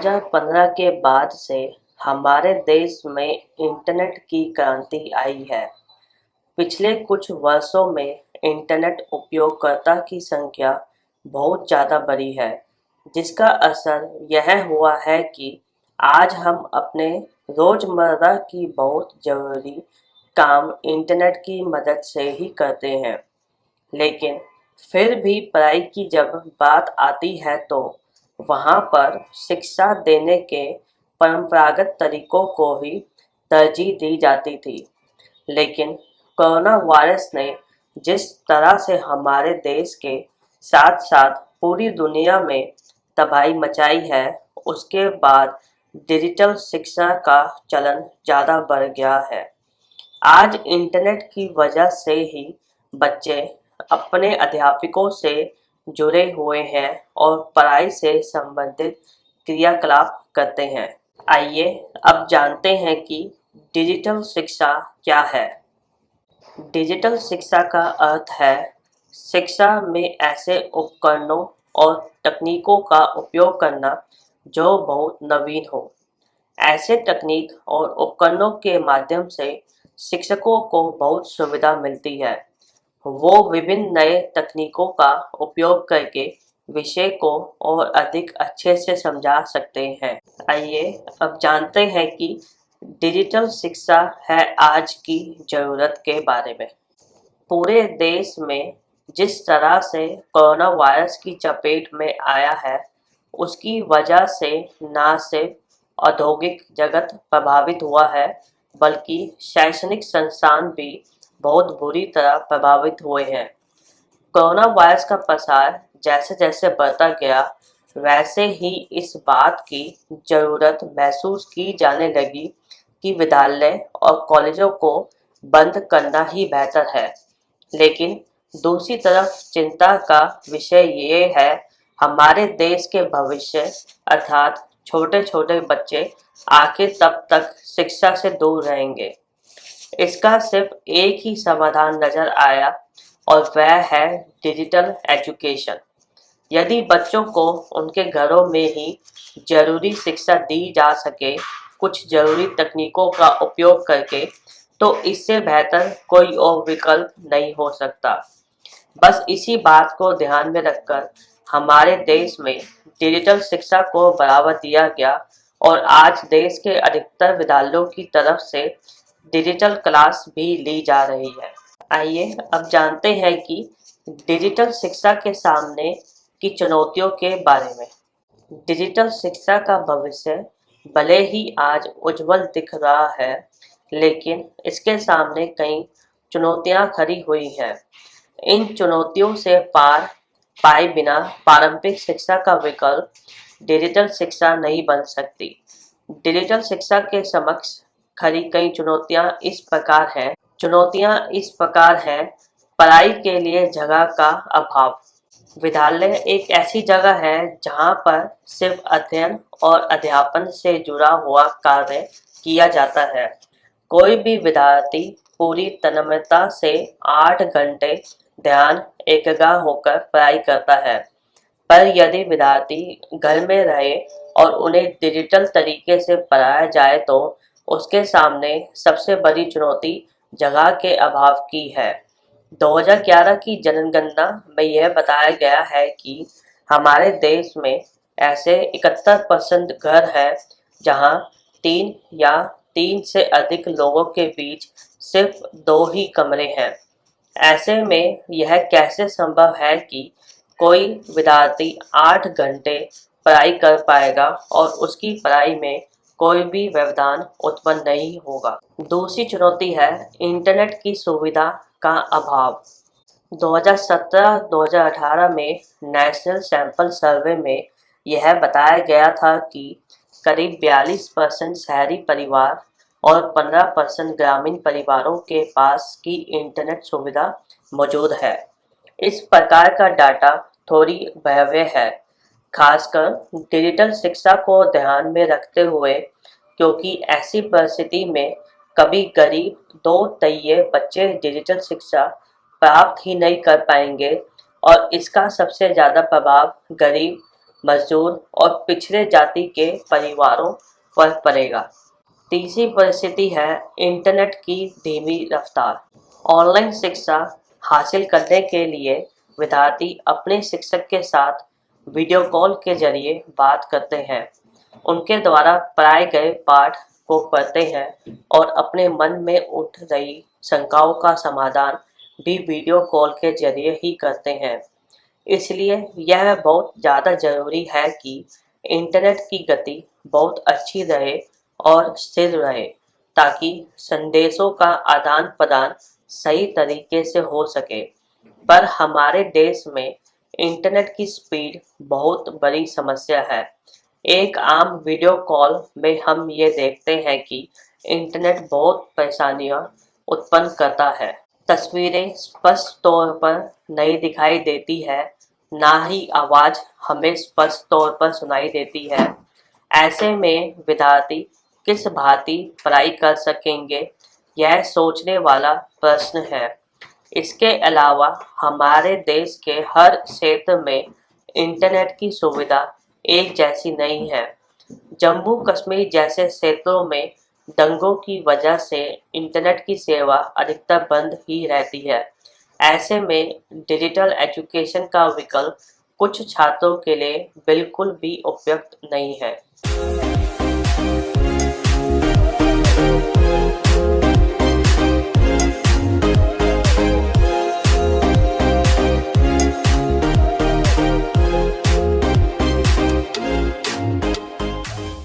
2015 के बाद से हमारे देश में इंटरनेट की क्रांति आई है। पिछले कुछ वर्षों में इंटरनेट उपयोगकर्ता की संख्या बहुत ज़्यादा बढ़ी है, जिसका असर यह हुआ है कि आज हम अपने रोज़मर्रा की बहुत ज़रूरी काम इंटरनेट की मदद से ही करते हैं। लेकिन फिर भी पढ़ाई की जब बात आती है तो वहाँ पर शिक्षा देने के परंपरागत तरीकों को ही तरजीह दी जाती थी। लेकिन कोरोना वायरस ने जिस तरह से हमारे देश के साथ साथ पूरी दुनिया में तबाही मचाई है, उसके बाद डिजिटल शिक्षा का चलन ज़्यादा बढ़ गया है। आज इंटरनेट की वजह से ही बच्चे अपने अध्यापकों से जुड़े हुए हैं और पढ़ाई से संबंधित क्रियाकलाप करते हैं। आइए अब जानते हैं कि डिजिटल शिक्षा क्या है। डिजिटल शिक्षा का अर्थ है शिक्षा में ऐसे उपकरणों और तकनीकों का उपयोग करना जो बहुत नवीन हो। ऐसे तकनीक और उपकरणों के माध्यम से शिक्षकों को बहुत सुविधा मिलती है। वो विभिन्न नए तकनीकों का उपयोग करके विषय को और अधिक अच्छे से समझा सकते हैं। आइए अब जानते हैं कि डिजिटल शिक्षा है आज की ज़रूरत के बारे में। पूरे देश में जिस तरह से कोरोना वायरस की चपेट में आया है, उसकी वजह से न सिर्फ औद्योगिक जगत प्रभावित हुआ है, बल्कि शैक्षणिक संस्थान भी बहुत बुरी तरह प्रभावित हुए हैं। कोरोना वायरस का प्रसार जैसे जैसे बढ़ता गया, वैसे ही इस बात की ज़रूरत महसूस की जाने लगी कि विद्यालय और कॉलेजों को बंद करना ही बेहतर है। लेकिन दूसरी तरफ चिंता का विषय ये है, हमारे देश के भविष्य अर्थात छोटे छोटे बच्चे आखिर तब तक शिक्षा से दूर रहेंगे। इसका सिर्फ एक ही समाधान नजर आया और वह है डिजिटल एजुकेशन। यदि बच्चों को उनके घरों में ही जरूरी शिक्षा दी जा सके, कुछ जरूरी तकनीकों का उपयोग करके, तो इससे बेहतर कोई और विकल्प नहीं हो सकता। बस इसी बात को ध्यान में रखकर हमारे देश में डिजिटल शिक्षा को बढ़ावा दिया गया और आज देश के अधिकतर विद्यालयों की तरफ से डिजिटल क्लास भी ली जा रही है। आइए अब जानते हैं कि डिजिटल शिक्षा के सामने की चुनौतियों के बारे में। डिजिटल शिक्षा का भविष्य भले ही आज उज्जवल दिख रहा है, लेकिन इसके सामने कई चुनौतियां खड़ी हुई हैं। इन चुनौतियों से पार पाए बिना पारंपरिक शिक्षा का विकल्प डिजिटल शिक्षा नहीं बन सकती। डिजिटल शिक्षा के समक्ष खड़ी कई चुनौतियां इस प्रकार हैं। पढ़ाई के लिए जगह का अभाव। विद्यालय एक ऐसी जगह है जहां पर सिर्फ अध्ययन और अध्यापन से जुड़ा हुआ कार्य किया जाता है। कोई भी विद्यार्थी पूरी तन्मयता से 8 घंटे ध्यान एकाग्र होकर पढ़ाई करता है, पर यदि विद्यार्थी घर में रहे और उन्हें डिजिटल तरीके से पढ़ाया जाए तो उसके सामने सबसे बड़ी चुनौती जगह के अभाव की है। 2011 की जनगणना में यह बताया गया है कि हमारे देश में ऐसे 71% घर हैं जहां 3 या 3 से अधिक लोगों के बीच सिर्फ 2 ही कमरे हैं। ऐसे में यह कैसे संभव है कि कोई विद्यार्थी 8 घंटे पढ़ाई कर पाएगा और उसकी पढ़ाई में कोई भी व्यवधान उत्पन्न नहीं होगा। दूसरी चुनौती है इंटरनेट की सुविधा का अभाव। 2017-2018 में नेशनल सैंपल सर्वे में यह बताया गया था कि करीब 42% शहरी परिवार और 15% ग्रामीण परिवारों के पास की इंटरनेट सुविधा मौजूद है। इस प्रकार का डाटा थोड़ी भयावह है, खासकर डिजिटल शिक्षा को ध्यान में रखते हुए, क्योंकि ऐसी परिस्थिति में कभी गरीब 2-तिहाई बच्चे डिजिटल शिक्षा प्राप्त ही नहीं कर पाएंगे और इसका सबसे ज़्यादा प्रभाव गरीब मजदूर और पिछड़े जाति के परिवारों पर पड़ेगा। तीसरी परिस्थिति है इंटरनेट की धीमी रफ्तार। ऑनलाइन शिक्षा हासिल करने के लिए विद्यार्थी अपने शिक्षक के साथ वीडियो कॉल के जरिए बात करते हैं, उनके द्वारा पढ़ाए गए पाठ को पढ़ते हैं और अपने मन में उठ रही शंकाओं का समाधान भी वीडियो कॉल के जरिए ही करते हैं। इसलिए यह बहुत ज़्यादा ज़रूरी है कि इंटरनेट की गति बहुत अच्छी रहे और स्थिर रहे, ताकि संदेशों का आदान प्रदान सही तरीके से हो सके। पर हमारे देश में इंटरनेट की स्पीड बहुत बड़ी समस्या है। एक आम वीडियो कॉल में हम ये देखते हैं कि इंटरनेट बहुत परेशानियां उत्पन्न करता है। तस्वीरें स्पष्ट तौर पर नहीं दिखाई देती है, ना ही आवाज़ हमें स्पष्ट तौर पर सुनाई देती है। ऐसे में विद्यार्थी किस भांति पढ़ाई कर सकेंगे, यह सोचने वाला प्रश्न है। इसके अलावा हमारे देश के हर क्षेत्र में इंटरनेट की सुविधा एक जैसी नहीं है। जम्मू कश्मीर जैसे क्षेत्रों में दंगों की वजह से इंटरनेट की सेवा अधिकतर बंद ही रहती है। ऐसे में डिजिटल एजुकेशन का विकल्प कुछ छात्रों के लिए बिल्कुल भी उपयुक्त नहीं है।